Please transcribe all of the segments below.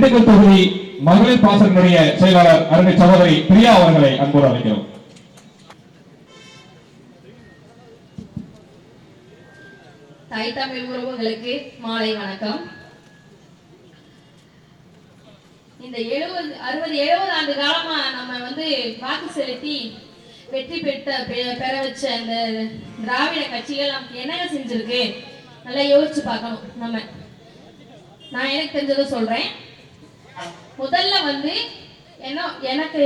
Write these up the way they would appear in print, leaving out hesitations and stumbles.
திண்டுக்கல் தொகுதி மகளிர் பாசனுடைய செயலாளர் அருமை சகோதரி பிரியா அவர்களை அன்போடு அழைக்கிறோம். தாய் தமிழ் உறவுகளுக்கு மாலை வணக்கம். இந்த 70 ஆண்டு காலமா நம்ம வாக்கு செலுத்தி வெற்றி பெற வச்ச அந்த திராவிட கட்சிகள் நமக்கு என்னங்க செஞ்சிருக்கு நல்லா யோசிச்சு பார்க்கணும். நான் எனக்கு தெரிஞ்சதை சொல்றேன். முதல்ல எனக்கு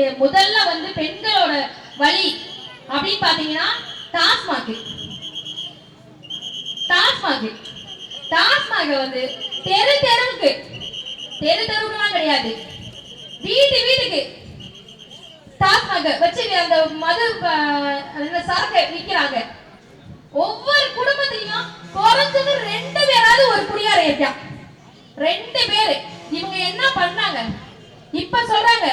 பெண்களோட வழி அப்படின்னு பாத்தீங்கன்னா டாஸ்மாக் தெரு தெருவுக்குலாம் கிடையாது, வீட்டுக்கு டாஸ்மாக் வச்சு அந்த மது சரக்கு விற்கிறாங்க. ஒவ்வொரு குடும்பத்திலையும் குறைஞ்சது 2 பேராவது ஒரு குடியார இருக்கான். 2 பேரு. இவங்க என்ன பண்ணாங்க இப்ப சொல்றாங்க.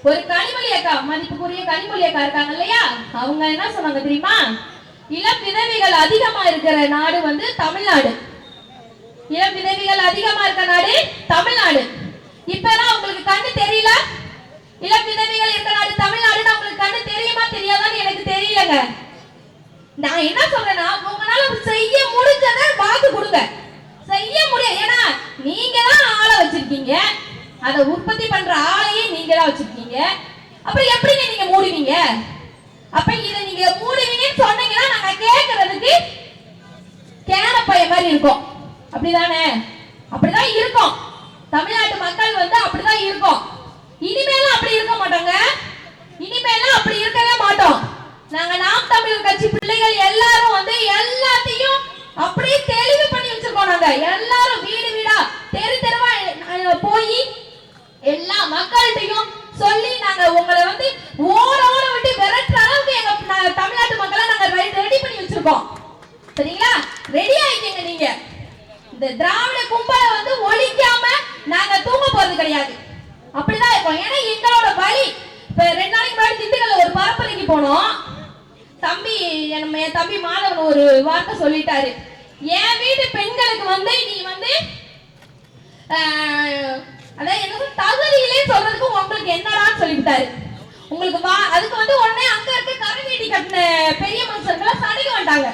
ஒரு கனிமொழி அக்கா, மதிப்புக்குரிய கனிமொழி அக்கா இருக்காங்க இல்லையா, அவங்க என்ன சொன்னாங்க தெரியுமா? இளம் விதவைகள் அதிகமா இருக்கிற நாடு தமிழ்நாடு. இளம் விதவைகள் அதிகமா இருக்கிற நாடு தமிழ்நாடு. இப்பெல்லாம் உங்களுக்கு கண்ணு தெரியல? இளம் விதவைகள் இருக்கிற நாடு தமிழ்நாடுன்னு உங்களுக்கு கண்ணு தெரியுமா தெரியாதான்னு எனக்கு தெரியலங்க. நான் என்ன சொல்றேன்னா, உங்களால செய்ய முடிஞ்சதை வாக்கு கொடுங்க. செய்ய முடியும். ஏன்னா நீங்க தான் ஆளை வச்சிருக்கீங்க, அதை உற்பத்தி பண்ற ஆளையே நீங்க தான் வச்சிருக்கீங்க. அப்புறம் எப்படிங்க நீங்க மூடுவீங்க? அப்ப இதை நீங்க மூடுவீங்கன்னு சொன்னீங்கன்னா நாங்க கேட்கறதுக்கு கேனப்பைய மாதிரி இருக்கும். அப்படிதானே? அப்படிதான் இருக்கும். தமிழ்நாட்டு மக்கள் அப்படிதான் இருக்கும். இனிமேலும் அப்படி இருக்க மாட்டாங்க. இனிமேலும் அப்படி இருக்கவே மாட்டோம். நாங்க நாம் தமிழர் கட்சி பிள்ளைகள் எல்லாரும் எல்லாத்தையும் அப்படியே தெளிவு பண்ணி வச்சிருக்கோம். நாங்க எல்லாரும் வீடு வீடா தெருவா போய் எல்லா மக்கள்கிட்டையும் சொல்லி நாங்க உங்களை ஓட விட்டு விரட்டுற அளவுக்கு எங்க தமிழ்நாட்டு மக்களை நாங்க ரெடி பண்ணி வச்சிருக்கோம். சரிங்களா? ரெடி ஆயிட்டீங்க நீங்க. இந்த திராவிட கும்பலை ஒழிக்காம நாங்க தூங்க போறது கிடையாது. அப்படிதான் இருக்கும். ஏன்னா எங்களோட வழி. இப்ப 2 நாளைக்கு முன்னாடி திண்டுக்கல்ல ஒரு பரப்புரைக்கு போனோம். என் தம்பி மாதவன் ஒரு வார்த்தை சொல்லிட்டாரு. என் வீட்டு பெண்களுக்கு நீ அதான் என்ன தகுதியிலே சொல்றதுக்கு உங்களுக்கு என்னடான்னு சொல்லிவிட்டாரு. உங்களுக்கு அதுக்கு உடனே அங்க இருக்க கரவீட்டி கட்டின பெரிய மனுஷர்களை சடைக்க மாட்டாங்க.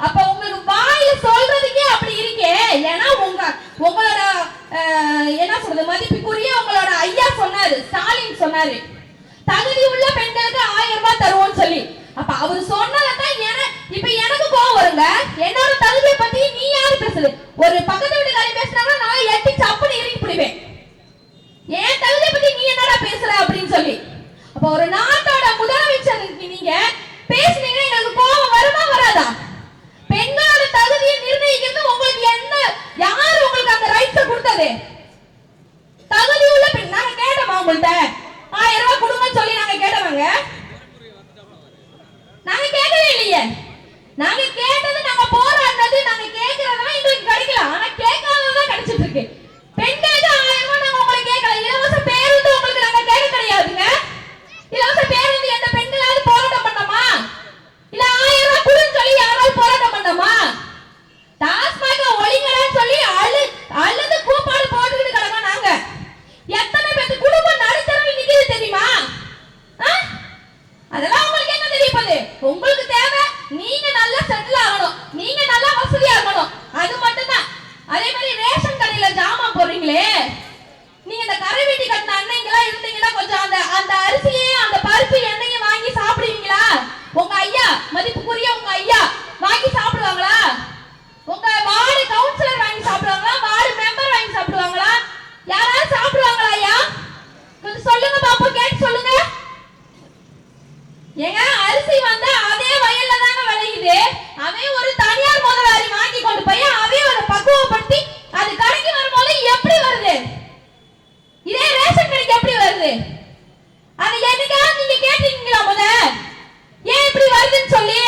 அப்ப உங்களுக்கு வாயில சொல்றதுக்கே அப்படி இருக்கே. ஏன்னா உங்களோட என்ன சொல்றது, மதிப்புக்குரிய உங்களோட ஐயா சொன்னாரு, ஸ்டாலின் சொன்னாரு, தகுதி உள்ள பெண்களுக்கு 1000 ரூபாய் தருவோம்னு சொல்லி. அப்ப அவரு சொன்னதான் இப்ப எனக்கு கோவம் வருங்க. என்னோட தகுதியை பத்தி நீ யாரு பேசுது? ஒரு பக்கத்து வீட்டுக்காரி பேசினாங்கன்னா நான் எட்டி சப்புன்னு இறங்கி பிடிவேன். ஏன் தகுதியை பத்தி நீ என்னடா பேசுற அப்படின்னு சொல்லி. அப்ப ஒரு நாட்டோட முதலமைச்சருக்கு நீங்க பேசுனீங்கன்னா எங்களுக்கு கோபம் வருமா வராதா? பெண்களோட தகுதியை நிர்ணயிக்கிறது உங்களுக்கு என்ன, யாரு உங்களுக்கு அந்த ரைட்ஸை கொடுத்தது? தகுதி உள்ள பெண் நாங்க கேட்டோமா? உங்கள்கிட்ட 1000 ரூபாய் கொடுங்கன்னு சொல்லி நாங்க கேட்டவங்க? நாங்க கேட்கவே இல்லையே. நாங்க கேட்டது, நாங்க போராடினது, நாங்க கேட்கறதெல்லாம் எங்களுக்கு கிடைக்கல. ஆனா கேட்காததான் கிடைச்சிட்டு இருக்கு. பெண்களுக்கு 1000 ரூபாய் நாங்க உங்களை கேட்கல. இலவச பேருந்து உங்களுக்கு நாங்க கேட்க கிடையாதுங்க. இலவச பேருந்து எந்த பெண்களாவது போராட்டம் பண்ணோமா? இல்ல 1000 ரூபாய் கொடுன்னு சொல்லி யாராவது போராட்டம் பண்ணோமா? டாஸ்மாக ஒளிங்கன்னு சொல்லி அழுது கூப்பாடு போட்டுக்கிட்டு கிடக்கோம். நாங்க எத்தனை பேருக்கு குடும்பம் நடுத்தரவில் நிக்குது தெரியுமா? அதெல்லாம் உங்களுக்கு என்ன தெரியுது? உங்களுக்கு தேவை நீங்க நல்லா செட்டில் ஆகணும், நீங்க நல்லா வசதியா இருக்கணும், அது மட்டும் தான். அதே மாதிரி ரேஷன் கடையில ஜாமான் போடுறீங்களே, நீங்க இந்த கரை வீட்டி கட்டின அன்னைங்களா இருந்தீங்கன்னா கொஞ்சம் அந்த அரிசியையும் அந்த பருப்பு எண்ணெயும் வாங்கி சாப்பிடுவீங்களா? உங்க ஐயா, மதிப்புக்குரிய உங்க ஐயா வாங்கி சாப்பிடுவாங்களா? உங்க வார்டு கவுன்சிலர் வாங்கி சாப்பிடுவாங்களா? வார்டு மெம்பர் வாங்கி சாப்பிடுவாங்களா? யாராவது சாப்பிடுவாங்களா? ஐயா கொஞ்சம் சொல்லுங்க பாப்போம், கேட்டு சொல்லுங்க. ஏங்க அரிசி அதே வயல்ல தாங்க விளையுது. அவன் ஒரு தனியார் முதலாளி வாங்கி கொண்டு போய் அவையோட பக்குவப்படுத்தி அது கடைக்கு வரும்போது எப்படி வருது? இதே ரேஷன் கடைக்கு எப்படி வருது? அது என்னைக்காவது நீங்க கேட்டீங்களா? ஏன் இப்படி வருதுன்னு சொல்லி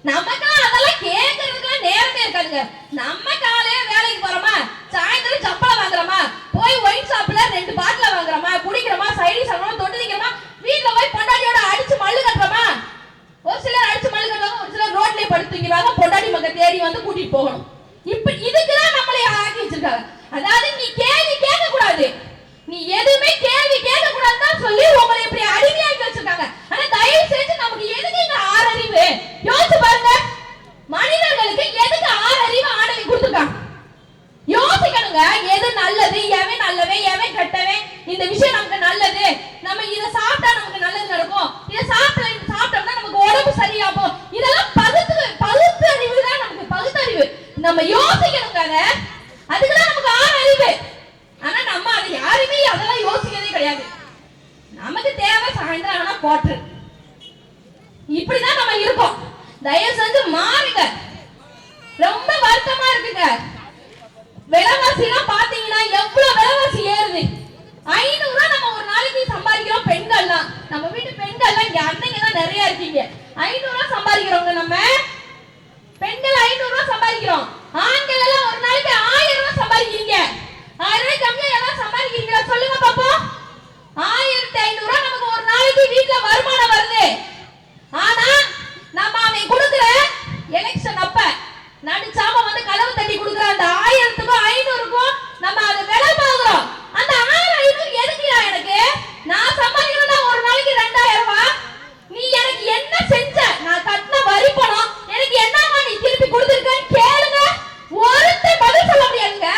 நமக்கெல்லாம் அதெல்லாம் கேட்கறதுக்குலாம் நேரமே இருக்காதுங்க. நம்ம காலையில வேலைக்கு போறோமா, சாயந்தரம் சம்பளம் வாங்குறோமா, போய் ஒயின் ஷாப்ல 2 பாட்டில வாங்குறோமா, குடிக்கிறோமா, சைடிஸ் வாங்குறோமா, தொட்டு திக்கிறோமா, வீட்டுல போய் பொண்டாட்டியோட அடிச்சு மல்லு கட்டுறோமா. ஒரு சிலர் அடிச்சு மல்லு கட்டுவாங்க, ஒரு சிலர் ரோட்லயே படுத்துங்கிறாங்க, பொண்டாட்டி மக்க தேடி கூட்டிட்டு போகணும். இப்ப இதுக்குதான் நம்மளை ஆக்கி வச்சிருக்காங்க. அதாவது நீ கேள்வி கேட்க கூடாது, எதுவுமே கேள்வி கேட்க கூடாதுன்னு சொல்லி உங்களை இப்படி அடிமையாக்கி வச்சிருக்காங்க. ஆனா தயவு செஞ்சு நமக்கு எதுக்கு இங்க ஆறறிவு? யோசிச்சு பாருங்க, மனிதர்களுக்கு எதுக்கு ஆறறிவு ஆண்டவன் கொடுத்துருக்காங்க? யோசிக்கணுங்க, எது நல்லது, எவன் நல்லவன், எவன் கெட்டவன், இந்த விஷயம் நமக்கு நல்லது, நம்ம இதை சாப்பிட்டா நமக்கு நல்லது நடக்கும், இதை சாப்பிட்டோம்னா நமக்கு உடம்பு சரியாகும், இதெல்லாம் பகுத்தறிவு தான் நமக்கு பகுத்தறிவு. நம்ம யோசிக்கணுங்க, அதுக்குதான் நமக்கு ஆறறிவு. ஆனா நம்ம அதை யாருமே அதெல்லாம் யோசிக்கிறதே கிடையாது. நமக்கு தேவை சாயந்தரம் ஆனா போட்டு இப்படிதான் நம்ம இருக்கோம். தயவு செஞ்சு மாறுங்க. ரொம்ப வருத்தமா இருக்குங்க. விலைவாசி எல்லாம் பாத்தீங்கன்னா எவ்வளவு விலைவாசி ஏறுது. 500 ரூபாய் நம்ம ஒரு நாளைக்கு சம்பாதிக்கிறோம். பெண்கள்லாம், நம்ம வீட்டு பெண்கள்லாம் இங்க அன்னைக்கு தான் நிறைய இருக்கீங்க. 500 ரூபாய் சம்பாதிக்கிறவங்க நம்ம பெண்கள் 500 ரூபாய் சம்பாதிக்கிறோம். ஆண்கள் எல்லாம் ஒரு நாளைக்கு 1000 ரூபாய் சம்பாதிக்கிறீங்க. 1000 ரூபாய் கம்மியா எல்லாம் சம்பாதிக்கிறீங்களா சொல்லுங்க பாப்போம். 1500 ரூபாய் நமக்கு ஒரு நாளைக்கு வீட்டுல வருமானம் வருது. ஆனா நம்ம அவன் கொடுக்குற எலெக்ஷன் அப்ப நடிச்சாம வந்து கதவு தட்டி கொடுக்குற அந்த 1000க்கும் 500க்கும் நம்ம அதை விலை பார்க்கிறோம். அந்த 6,500 எதுக்குயா எனக்கு? நான் சம்பாதிக்கிறதா ஒரு நாளைக்கு 2000 ரூபாய். நீ எனக்கு என்ன செஞ்ச? நான் கட்டின வரி பணம் எனக்கு என்னமா நீ திருப்பி கொடுத்துருக்கன்னு கேளுங்க. ஒருத்தர் பதில் சொல்ல முடியாதுங்க.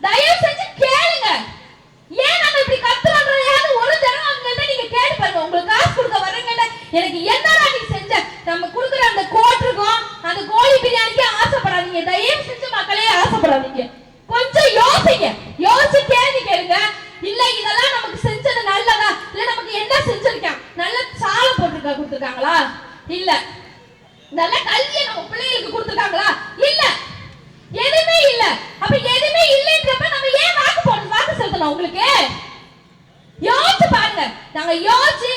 தயவு செஞ்சு கேளுங்க. ஏன் நம்ம இப்படி கத்துறோம்ன்றது ஒரு தடவை அவங்கள்ட்ட நீங்க கேட்டு பாருங்க. உங்களுக்கு காசு கொடுக்க வரங்கல்ல, எனக்கு என்னடா நீ செஞ்ச? நம்ம கொடுக்குற அந்த கோட்டுக்கும் அந்த கோழி பிரியாணிக்கு ஆசைப்படாதீங்க. தயவு செஞ்சு மக்களே ஆசைப்படாதீங்க. கொஞ்சம் யோசிங்க. யோசிச்சு கேள்வி கேளுங்க. இல்ல இதெல்லாம் நமக்கு செஞ்சது நல்லதா, இல்ல நமக்கு என்ன செஞ்சிருக்கான்? நல்ல சாலை கொடுத்துருக்காங்களா? இல்ல. நல்ல கல்வியை நம்ம பிள்ளைகளுக்கு கொடுத்துருக்காங்களா? இல்ல. எதுவுமே இல்ல. அப்ப எதுவுமே இல்லைன்றப்ப நம்ம ஏன் வாக்கு செலுத்தணும்? உங்களுக்கு யோசிச்சு பாருங்க. நாங்க யோசிச்சு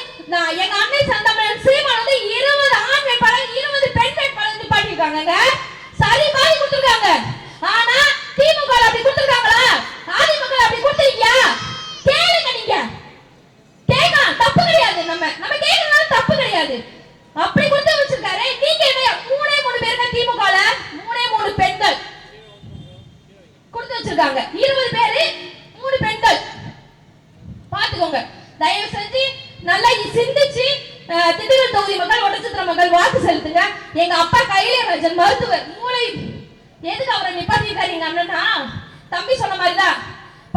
எங்க அன்னை சந்தமன் சீமான் வந்து 20 ஆண் வேட்பாளர் 20 பெண் வேட்பாளர் நிப்பாட்டிருக்காங்க. சரி மாதிரி கொடுத்துருக்காங்க. ஆனா திமுக அப்படி கொடுத்துருக்காங்களா? அதிமுக அப்படி கொடுத்துருக்கியா? கேளுங்க. நீங்க கேட்கலாம், தப்பு கிடையாது. நம்ம கேட்கலாம், தப்பு கிடையாது. அப்படி கொடுத்து வச்சிருக்காரு. நீங்க என்ன 3 பேருங்க திமுகல 3 பெண்கள் கொடுத்து வச்சிருக்காங்க. 20 பேரு 3 பெண்கள். பாத்துக்கோங்க. தயவு செஞ்சு நல்லா சிந்திச்சு திண்டுக்கல் தொகுதி மக்கள், ஒட்டச்சத்திர மக்கள் வாக்கு செலுத்துங்க. எங்க அப்பா கையிலராஜன் மருத்துவர், மூளை எதுக்கு அவரை நிப்பாட்டிருக்காரு எங்க அண்ணனா? தம்பி சொன்ன மாதிரிதான்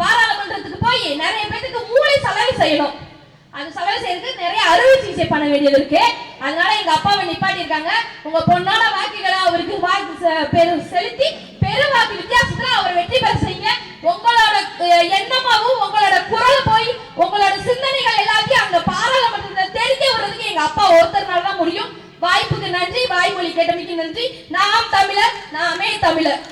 பாராளுமன்றத்துக்கு போய் நிறைய பேருக்கு மூளை சலவை செய்யணும். அது சலவை செய்யறதுக்கு நிறைய அறுவை சிகிச்சை பண்ண வேண்டியது இருக்கு. அதனால எங்க அப்பாவை நிப்பாட்டிருக்காங்க. உங்க பொண்ணான வாக்குகளை அவருக்கு வாக்கு செலுத்தி பெருவாக்கு வித்தியாசத்துல அவர் வெற்றி பெற செய்யுங்க. உங்களோட எண்ணமாவும் உங்களோட குரல் போய் உங்களோட சிந்தனைகள் எல்லாத்தையும் அங்க பாராளுமன்றத்தை தெரிஞ்சு வர்றதுக்கு எங்க அப்பா ஒருத்தர்னால தான் முடியும். வாய்ப்புக்கு நன்றி. வாய்மொழி கேட்டமைக்கு நன்றி. நாம் தமிழர், நாமே தமிழர்.